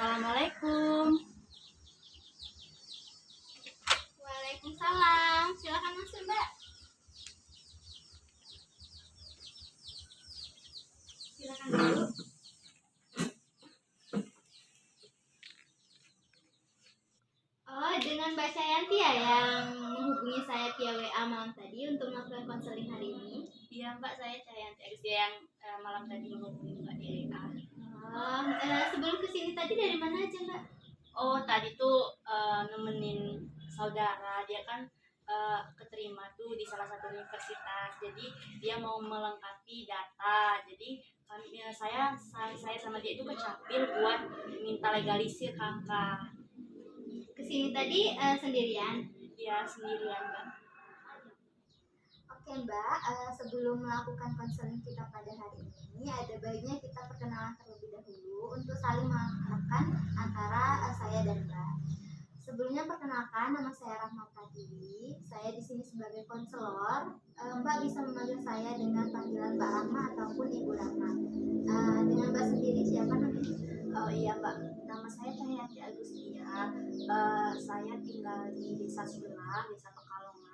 Assalamualaikum. Waalaikumsalam. Silakan masuk, Mbak. Silakan dulu. Oh, dengan Mbak Cayanti ya yang menghubungi saya via WA malam tadi untuk melakukan konseling hari ini. Iya Mbak, saya Cayanti Agustia yang malam tadi menghubungi Mbak di WA. Oh, sebelum kesini tadi dari mana aja, Mbak? Oh, tadi tuh nemenin saudara, dia kan keterima tuh di salah satu universitas. Jadi dia mau melengkapi data. Jadi saya sama dia itu ke Capil buat minta legalisir kakak. Kesini tadi sendirian. Dia sendirian Mbak. Oke, Mbak, sebelum melakukan konseling kita pada hari ini, ada baiknya kita perkenalan terlebih dahulu untuk saling mengenalkan antara saya dan Mbak. Sebelumnya perkenalkan, nama saya Rahma Pratiwi. Saya di sini sebagai konselor. Mbak bisa memanggil saya dengan panggilan Mbak Rahma ataupun Ibu Rahma. Dengan Mbak sendiri siapa namanya? Oh iya Mbak, nama saya Cayanti Agustia. Saya tinggal di Desa Sulang, Desa Pekalongan.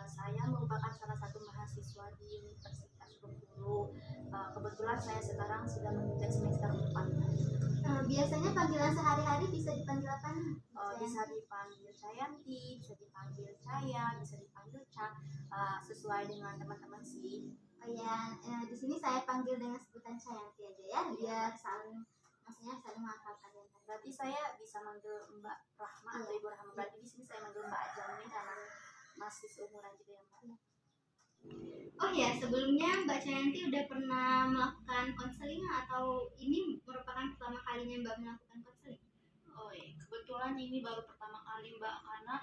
Saya merupakan salah satu mahasiswa di Universitas Bengkulu. Kebetulan saya sekarang sudah menginjak semester 4. Biasanya panggilan sehari-hari bisa dipanggil apa? Bisa dipanggil Cayanti, bisa dipanggil Caya, bisa dipanggil Ca, sesuai dengan teman-teman sih. Oh ya, di sini saya panggil dengan sebutan Cayanti aja ya, biar maksudnya saling mengakrabkan. Berarti saya bisa manggil Mbak Rahma atau Ibu Rahma. Berarti di sini saya manggil Mbak aja nih karena masih seumuran juga ya Mbak. Oh ya, sebelumnya Mbak Cayanti udah pernah melakukan konseling atau ini merupakan pertama kalinya Mbak melakukan konseling? Oh iya, kebetulan ini baru pertama kali Mbak, karena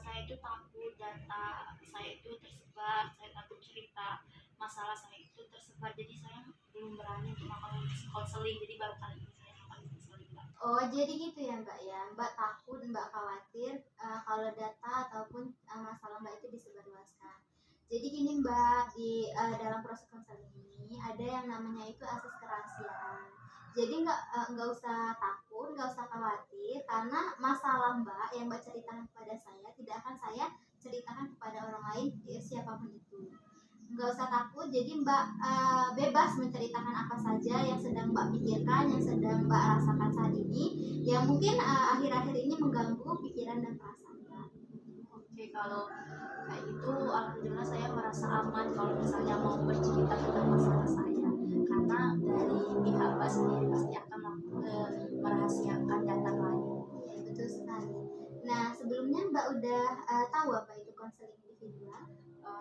saya itu takut data saya itu tersebar, saya takut cerita masalah saya itu tersebar, jadi saya belum berani untuk melakukan konseling, jadi baru kali ini saya melakukan konseling Mbak. Oh, jadi gitu ya Mbak ya. Mbak takut, Mbak khawatir kalau data ataupun masalah Mbak itu disebarluaskan. Jadi gini Mbak, di dalam proses konseling ini ada yang namanya itu asas kerahasiaan. Jadi nggak usah takut, nggak usah khawatir karena masalah Mbak yang Mbak ceritakan kepada saya tidak akan saya ceritakan kepada orang lain siapapun itu. Nggak usah takut, jadi Mbak bebas menceritakan apa saja yang sedang Mbak pikirkan, yang sedang Mbak rasakan saat ini, yang mungkin akhir-akhir ini mengganggu pikiran dan perasaan Mbak. Oke, kalau kayak gitu alhamdulillah saya merasa aman kalau misalnya mau bercerita tentang masalah saya, karena dari pihak Mbak sendiri pasti akan merahasiakan data lain. Ya, betul sekali. Nah, sebelumnya Mbak udah tahu apa itu konseling individual?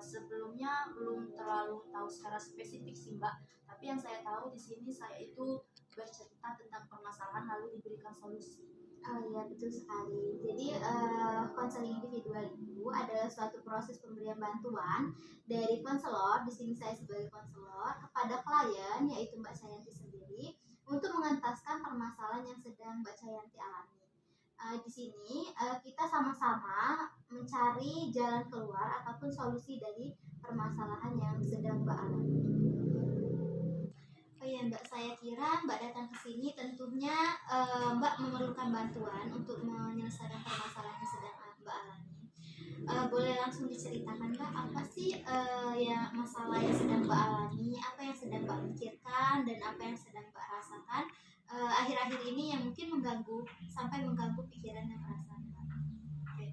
Sebelumnya belum terlalu tahu secara spesifik sih Mbak, tapi yang saya tahu di sini saya itu bercerita tentang permasalahan lalu diberikan solusi. Oh iya, betul sekali. Jadi konseling individual itu adalah suatu proses pemberian bantuan dari konselor, di sini saya sebagai konselor, kepada klien yaitu Mbak Cayanti sendiri untuk mengentaskan permasalahan yang sedang Mbak Cayanti alami. Di sini kita sama-sama mencari jalan keluar ataupun solusi dari permasalahan yang sedang Mbak alami. Oh ya Mbak, saya kira Mbak datang ke sini tentunya Mbak memerlukan bantuan untuk menyelesaikan permasalahan yang sedang Mbak alami. Boleh langsung diceritakan Mbak, apa sih ya masalah yang sedang Mbak alami, apa yang sedang Mbak pikirkan dan apa yang sedang Mbak rasakan akhir-akhir ini yang mungkin sampai mengganggu pikiran dan perasaan Mbak. Oke,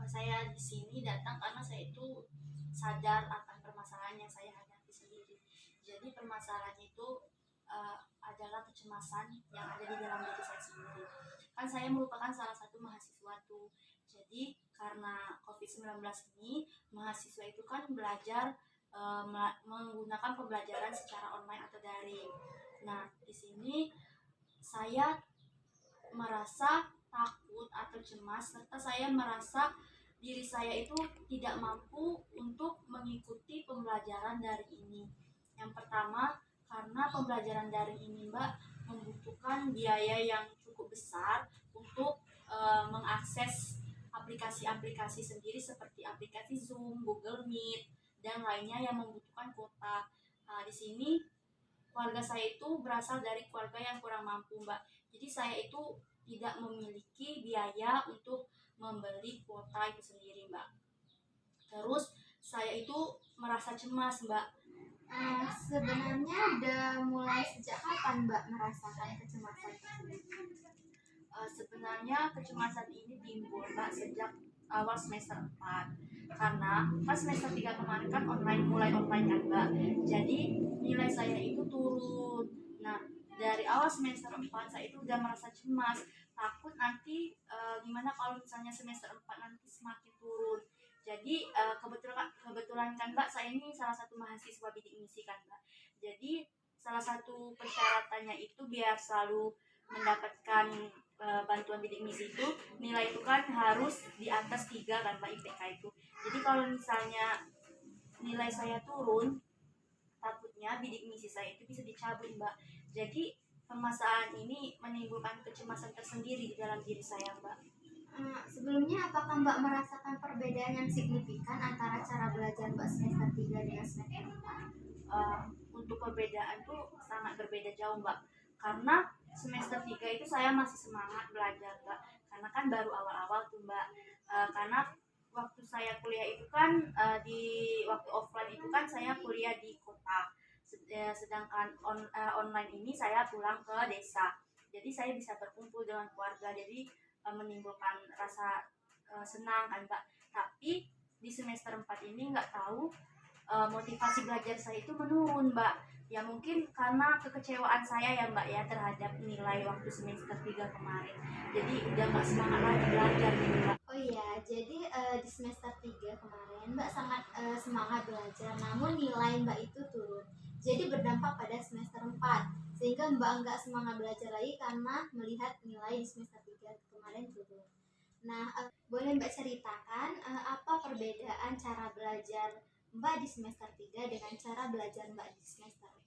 saya di sini datang karena saya itu sadar akan permasalahan yang saya hadapi sendiri. Jadi permasalahannya itu adalah kecemasan yang ada di dalam diri saya sendiri. Kan saya merupakan salah satu mahasiswa tuh. Jadi karena COVID-19 ini, mahasiswa itu kan belajar menggunakan pembelajaran secara online atau daring. Nah, di sini saya merasa takut atau cemas, serta saya merasa diri saya itu tidak mampu untuk mengikuti pembelajaran daring ini. Yang pertama, karena pembelajaran daring ini Mbak membutuhkan biaya yang cukup besar untuk mengakses aplikasi-aplikasi sendiri seperti aplikasi Zoom, Google Meet, dan lainnya yang membutuhkan kuota. Di sini keluarga saya itu berasal dari keluarga yang kurang mampu Mbak. Jadi saya itu tidak memiliki biaya untuk membeli kuota itu sendiri, Mbak. Terus saya itu merasa cemas, Mbak. Sebenarnya udah mulai sejak kapan Mbak merasakan kecemasan tersebut? Sebenarnya kecemasan ini timbul, Mbak, sejak awal semester 4. Karena pas semester 3 kemarin kan mulai online kan, Mbak. Jadi nilai saya itu turun. Nah, dari awal semester 4 saya itu udah merasa cemas, takut nanti gimana kalau misalnya semester 4 nanti semakin turun. Jadi kebetulan kan, Mbak, saya ini salah satu mahasiswa bidik misi kan, Mbak. Jadi salah satu persyaratannya itu biar selalu mendapatkan bantuan bidik misi itu nilai itu kan harus di atas 3 kan, Mbak, IPK itu. Jadi kalau misalnya nilai saya turun, takutnya bidik misi saya itu bisa dicabut, Mbak. Jadi permasalahan ini menimbulkan kecemasan tersendiri di dalam diri saya, Mbak. Sebelumnya apakah Mbak merasakan perbedaan yang signifikan antara cara belajar Mbak semester 3 dengan semester 4? Untuk perbedaan tuh sangat berbeda jauh, Mbak. Karena semester 3 itu saya masih semangat belajar, Mbak. Karena kan baru awal-awal tuh, Mbak. Karena waktu saya kuliah itu kan di waktu offline itu kan saya kuliah di kota. Sedangkan online ini saya pulang ke desa. Jadi saya bisa berkumpul dengan keluarga. Jadi menimbulkan rasa senang kan, Mbak. Tapi di semester 4 ini nggak tahu motivasi belajar saya itu menurun, Mbak. Ya mungkin karena kekecewaan saya ya, Mbak, ya terhadap nilai waktu semester 3 kemarin. Jadi udah nggak semangat lagi belajar gitu, Mbak. Oh iya, jadi di semester 3 kemarin Mbak sangat semangat belajar, namun nilai Mbak itu turun. Jadi berdampak pada semester 4, sehingga Mbak nggak semangat belajar lagi karena melihat nilai di semester 3 kemarin turun. Nah, boleh Mbak ceritakan apa perbedaan cara belajar Mbak di semester 3 dengan cara belajar Mbak di semester 4?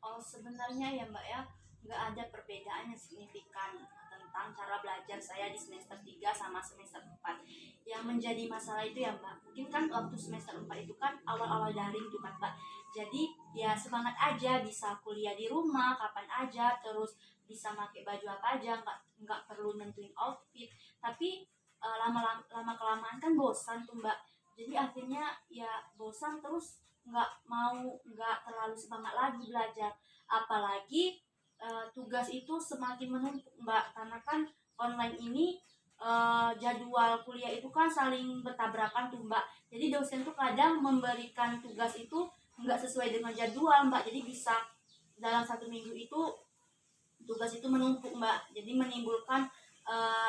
Oh, sebenarnya ya, Mbak, ya nggak ada perbedaan yang signifikan tentang cara belajar saya di semester 3 sama semester 4. Yang menjadi masalah itu ya, Mbak, mungkin kan waktu semester 4 itu kan awal-awal daring tuh kan, Mbak. Jadi ya semangat aja bisa kuliah di rumah kapan aja, terus bisa pakai baju apa aja, nggak perlu nentuin outfit. Tapi lama kelamaan kan bosan tuh, Mbak. Jadi akhirnya ya bosan, terus nggak terlalu semangat lagi belajar. Apalagi tugas itu semakin menumpuk, Mbak, karena kan online ini jadwal kuliah itu kan saling bertabrakan tuh, Mbak. Jadi dosen tuh kadang memberikan tugas itu nggak sesuai dengan jadwal, Mbak. Jadi bisa dalam 1 minggu itu tugas itu menumpuk, Mbak. Jadi menimbulkan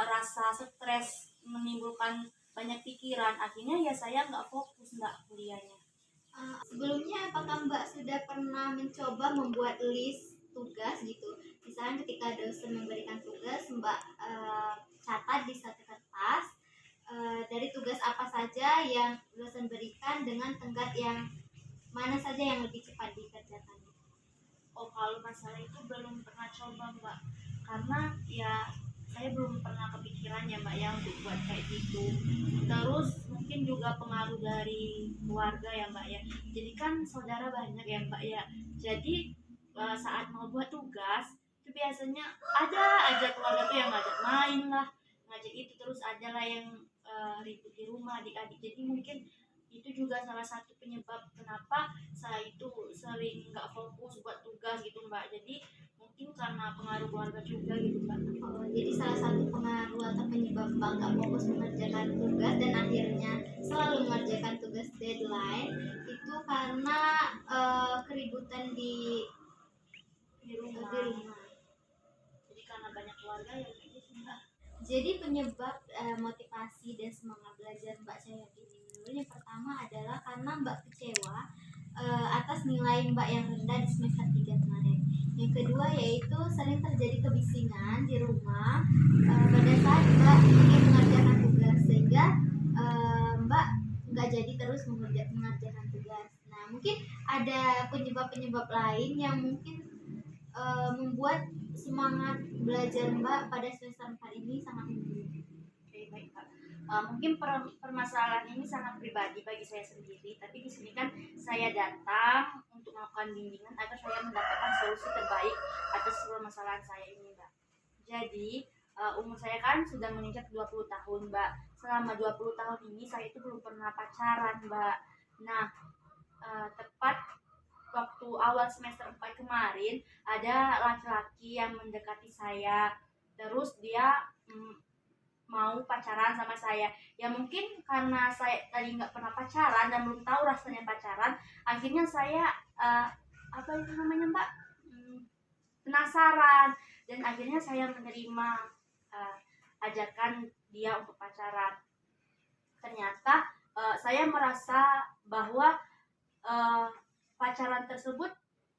rasa stres, menimbulkan banyak pikiran. Akhirnya ya saya nggak fokus, Mbak, kuliahnya. Sebelumnya apakah Mbak sudah pernah mencoba membuat list tugas gitu? Misalnya ketika dosen memberikan tugas, Mbak catat di satu kertas dari tugas apa saja yang dosen berikan dengan tenggat yang mana saja yang lebih cepat dikerjakan. Oh, kalau masalah itu belum pernah coba, Mbak, karena ya saya belum pernah kepikiran ya, Mbak, yang untuk buat kayak gitu. Terus mungkin juga pengaruh dari keluarga ya, Mbak, ya. Jadi kan saudara banyak ya, Mbak, ya. Jadi saat mau buat tugas itu biasanya ada aja keluarga tuh yang ngajak main lah, ngajak itu, terus ada lah yang ribut di rumah adik-adik. Jadi mungkin itu juga salah satu penyebab kenapa saya itu sering nggak fokus buat tugas gitu, Mbak. Jadi mungkin karena pengaruh keluarga juga gitu, Mbak. Oh, jadi salah satu pengaruh atau penyebab Mbak nggak fokus mengerjakan tugas dan akhirnya selalu mengerjakan tugas deadline itu karena keributan Di rumah. di rumah. Jadi karena banyak keluarga ya kayak gitu, Mbak. Jadi penyebab motivasi dan semangat belajar Mbak Cahyati ini yang pertama adalah karena Mbak kecewa atas nilai Mbak yang rendah di semester 3 kemarin. Yang kedua yaitu sering terjadi kebisingan di rumah pada saat Mbak ingin mengerjakan tugas sehingga Mbak nggak jadi terus mengerjakan tugas. Nah mungkin ada penyebab-penyebab lain yang mungkin membuat semangat belajar Mbak pada semester 4 ini sangat menurun. Oke, baik, Pak. Mungkin permasalahan ini sangat pribadi bagi saya sendiri, tapi di sini kan saya datang untuk melakukan bimbingan agar saya mendapatkan solusi terbaik atas permasalahan saya ini, Mbak. Jadi umur saya kan sudah menginjak 20 tahun, Mbak. Selama 20 tahun ini saya itu belum pernah pacaran, Mbak. Nah, tepat waktu awal semester 4 kemarin ada laki-laki yang mendekati saya. Terus dia mau pacaran sama saya. Ya mungkin karena saya tadi nggak pernah pacaran dan belum tahu rasanya pacaran, akhirnya saya apa itu namanya, Mbak? Penasaran, dan akhirnya saya menerima ajakan dia untuk pacaran. Ternyata saya merasa bahwa pacaran tersebut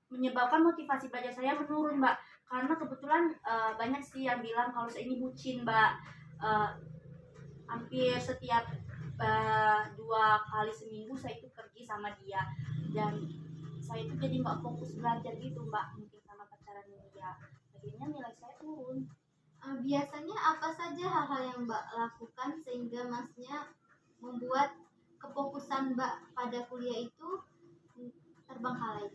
menyebabkan motivasi belajar saya menurun, Mbak. Karena kebetulan banyak sih yang bilang kalau saya ini bucin, Mbak. Hampir setiap 2 kali seminggu saya itu pergi sama dia, dan saya itu jadi nggak fokus belajar gitu, Mbak, mungkin sama pacaran dia. Akhirnya nilai saya turun. Biasanya apa saja hal-hal yang Mbak lakukan sehingga Masnya membuat kefokusan Mbak pada kuliah itu terbengkalai?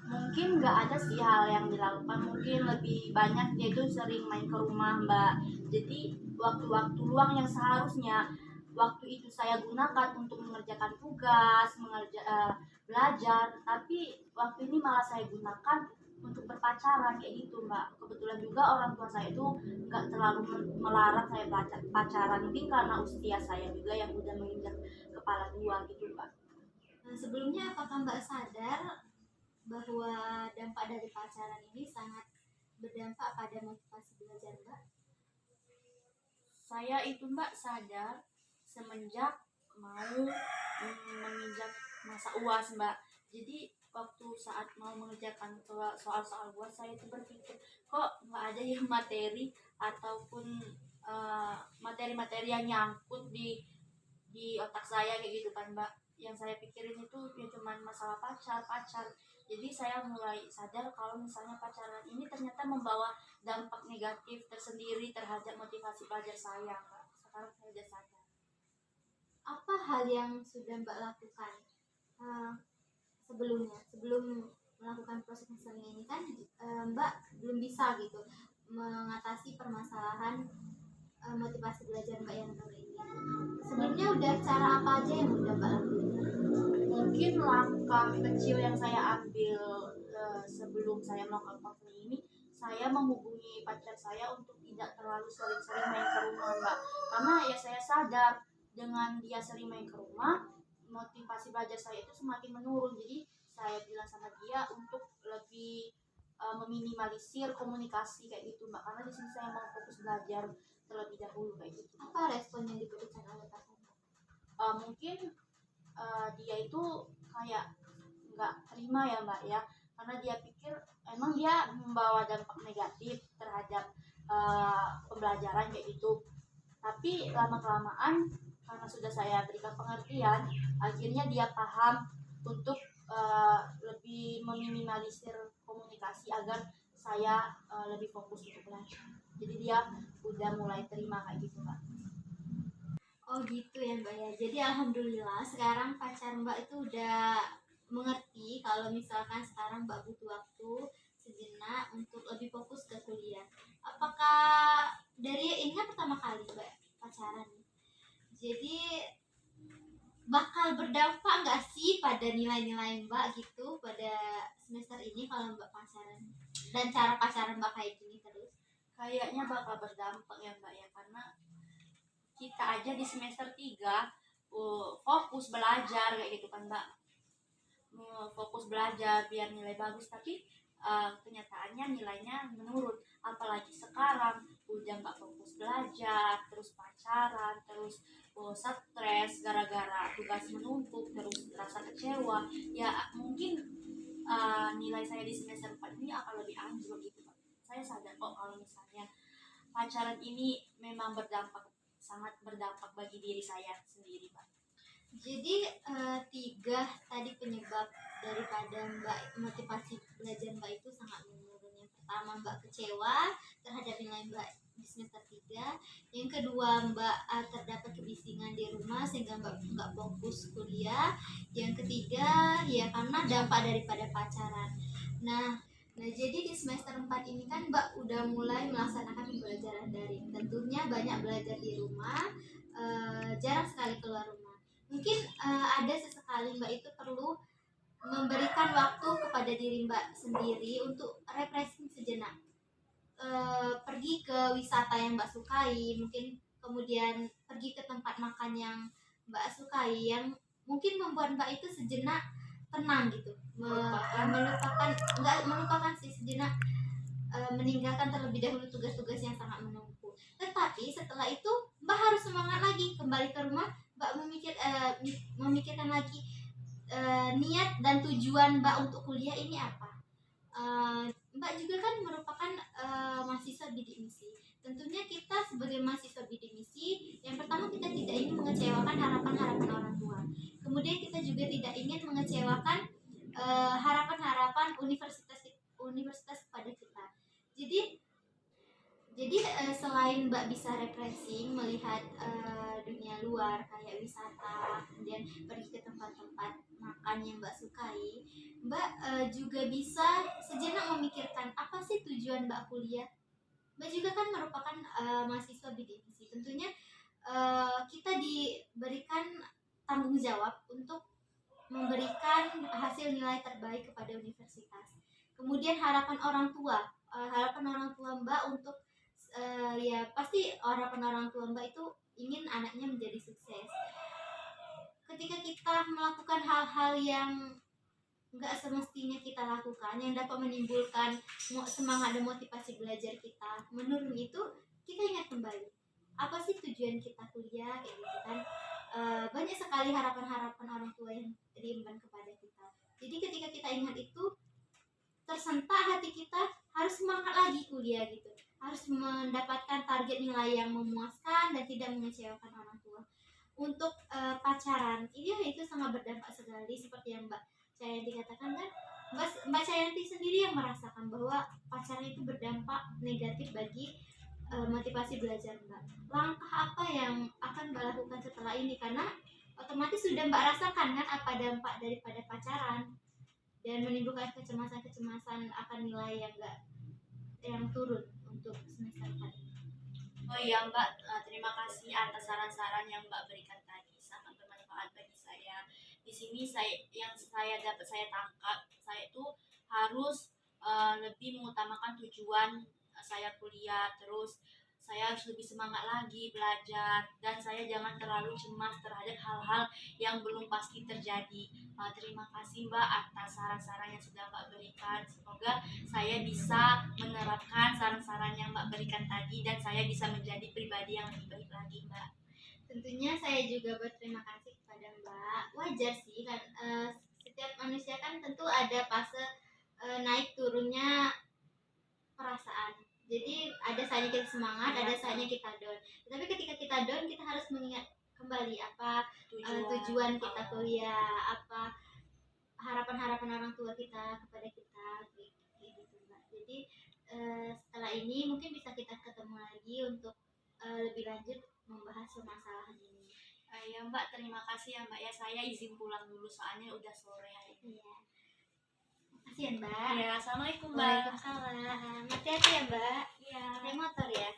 Mungkin nggak ada sih hal yang dilakukan, mungkin lebih banyak dia itu sering main ke rumah, Mbak. Jadi waktu-waktu luang yang seharusnya waktu itu saya gunakan untuk mengerjakan tugas, belajar, tapi waktu ini malah saya gunakan untuk berpacaran kayak gitu, Mbak. Kebetulan juga orang tua saya itu nggak terlalu melarang saya pacaran, mungkin karena usia saya juga yang udah menginjak kepala 2 gitu, Mbak. Nah, sebelumnya apakah Mbak sadar bahwa dampak dari pacaran ini sangat berdampak pada motivasi belajar Mbak? Saya itu, Mbak, sadar semenjak mau menginjak masa UAS, Mbak. Jadi waktu saat mau mengerjakan soal-soal UAS, saya itu berpikir kok nggak ada yang materi ataupun materi-materi yang nyangkut di otak saya kayak gitu kan, Mbak. Yang saya pikirin itu ya cuman masalah pacar. Jadi saya mulai sadar kalau misalnya pacaran ini ternyata membawa dampak negatif tersendiri terhadap motivasi belajar saya, Mbak. Sekarang saya sudah sadar. Apa hal yang sudah Mbak lakukan sebelum melakukan proses konseling ini? Kan Mbak belum bisa gitu mengatasi permasalahan motivasi belajar Mbak yang kali ini. Sebelumnya udah cara apa aja yang udah Mbak lakukan? Mungkin langkah kecil yang saya ambil sebelum saya melakukan konseling ini, saya menghubungi pacar saya untuk tidak terlalu sering-sering main ke rumah, Mbak. Karena ya saya sadar dengan dia sering main ke rumah, motivasi belajar saya itu semakin menurun. Jadi saya bilang sama dia untuk lebih meminimalisir komunikasi kayak gitu, Mbak. Karena di sini saya mau fokus belajar terlebih dahulu kayak gitu. Apa respon yang diberikan oleh pacar Mbak? Mungkin dia itu kayak nggak terima ya, Mbak, ya, karena dia pikir emang dia membawa dampak negatif terhadap pembelajaran kayak gitu. Tapi lama kelamaan karena sudah saya berikan pengertian, akhirnya dia paham untuk lebih meminimalisir komunikasi agar saya lebih fokus untuk belajar. Jadi dia udah mulai terima kayak gitu, Mbak. Oh gitu ya Mbak ya. Jadi alhamdulillah sekarang pacar Mbak itu udah mengerti kalau misalkan sekarang Mbak butuh waktu sejenak untuk lebih fokus ke kuliah. Apakah dari ini kan pertama kali Mbak pacaran? Jadi bakal berdampak nggak sih pada nilai-nilai Mbak gitu pada semester ini kalau Mbak pacaran? Dan cara pacaran Mbak kayak gini terus? Kayaknya bakal berdampak ya, Mbak, ya, karena kita aja di semester 3 fokus belajar kayak gitu kan, Mbak. Fokus belajar biar nilai bagus, tapi kenyataannya nilainya menurun. Apalagi sekarang udah nggak fokus belajar, terus pacaran, terus stres gara-gara tugas menumpuk, terus rasa kecewa. Ya mungkin nilai saya di semester 4 ini akan lebih anjlok gitu, Pak. Saya sadar kok kalau misalnya pacaran ini memang sangat berdampak bagi diri saya sendiri, Pak. Jadi 3 tadi penyebab daripada Mbak motivasi belajar Mbak itu sangat menurun. Yang pertama Mbak kecewa terhadap nilai Mbak di semester 3. Yang kedua Mbak terdapat kebisingan di rumah sehingga Mbak nggak fokus kuliah. Yang ketiga ya karena dampak daripada pacaran. Nah Nah, jadi di semester 4 ini kan Mbak udah mulai melaksanakan pembelajaran daring. Tentunya banyak belajar di rumah, jarang sekali keluar rumah. Mungkin ada sesekali Mbak itu perlu memberikan waktu kepada diri Mbak sendiri untuk refreshing sejenak. Pergi ke wisata yang Mbak sukai, mungkin kemudian pergi ke tempat makan yang Mbak sukai, yang mungkin membuat Mbak itu sejenak tenang gitu, melupakan, enggak melupakan sih, sejenak meninggalkan terlebih dahulu tugas-tugas yang sangat menumpuk. Tetapi setelah itu Mbak harus semangat lagi kembali ke rumah. Mbak memikirkan lagi niat dan tujuan Mbak untuk kuliah ini apa. Mbak juga kan merupakan mahasiswa bidik misi. Tentunya kita sebagai mahasiswa bidik misi, yang pertama kita tidak ingin mengecewakan harapan-harapan orang tua. Kemudian kita juga tidak ingin mengecewakan harapan-harapan universitas kepada kita. Jadi selain Mbak bisa refreshing, melihat dunia luar kayak wisata, kemudian pergi ke tempat-tempat makan yang Mbak sukai, Mbak juga bisa sejenak memikirkan apa sih tujuan Mbak kuliah. Mbak juga kan merupakan mahasiswa bidik misi. Tentunya kita diberikan tanggung jawab untuk memberikan hasil nilai terbaik kepada universitas. Kemudian harapan orang tua Mbak untuk ya pasti harapan orang tua Mbak itu ingin anaknya menjadi sukses. Ketika kita melakukan hal-hal yang nggak semestinya kita lakukan, yang dapat menimbulkan semangat dan motivasi belajar kita menurun, itu kita ingat kembali apa sih tujuan kita kuliah, kayak gitu kan. Banyak sekali harapan-harapan orang tua yang diemban kepada kita. Jadi ketika kita ingat itu, tersentak hati kita, harus semangat lagi kuliah gitu, harus mendapatkan target nilai yang memuaskan dan tidak mengecewakan orang tua. Untuk pacaran ini, itu sangat berdampak sekali, seperti yang Mbak Cayanti katakan kan. Mbak Cayanti sendiri yang merasakan bahwa pacaran itu berdampak negatif bagi motivasi belajar Mbak. Langkah apa yang akan Mbak lakukan setelah ini? Karena otomatis sudah Mbak rasakan kan apa dampak daripada pacaran, dan menimbulkan kecemasan akan nilai yang turun untuk semester 4 ini. Oh iya Mbak, terima kasih atas saran-saran yang Mbak berikan tadi, sangat bermanfaat bagi saya. Di sini saya tangkap, saya itu harus lebih mengutamakan tujuan saya kuliah, terus saya harus lebih semangat lagi belajar, dan saya jangan terlalu cemas terhadap hal-hal yang belum pasti terjadi. Terima kasih Mbak atas saran-saran yang sudah Mbak berikan. Semoga saya bisa menerapkan saran-saran yang Mbak berikan tadi, dan saya bisa menjadi pribadi yang lebih baik lagi Mbak. Tentunya saya juga berterima kasih kepada Mbak. Wajar sih kan, setiap manusia kan tentu ada fase naik turunnya perasaan. Jadi ada saatnya kita semangat, ada saatnya kita down. Tapi ketika kita down, kita harus mengingat kembali apa tujuan kita kuliah, apa harapan-harapan orang tua kita kepada kita, gitu Mbak. Jadi setelah ini mungkin bisa kita ketemu lagi untuk lebih lanjut membahas permasalahan ini. Ya Mbak, terima kasih ya Mbak ya. Saya izin pulang dulu soalnya udah sore hari ini. Iya. Makasih ya Mbak. Ya, assalamualaikum Mbak. Waalaikumsalam. Hati-hati ya Mbak. Iya. Pakai motor ya.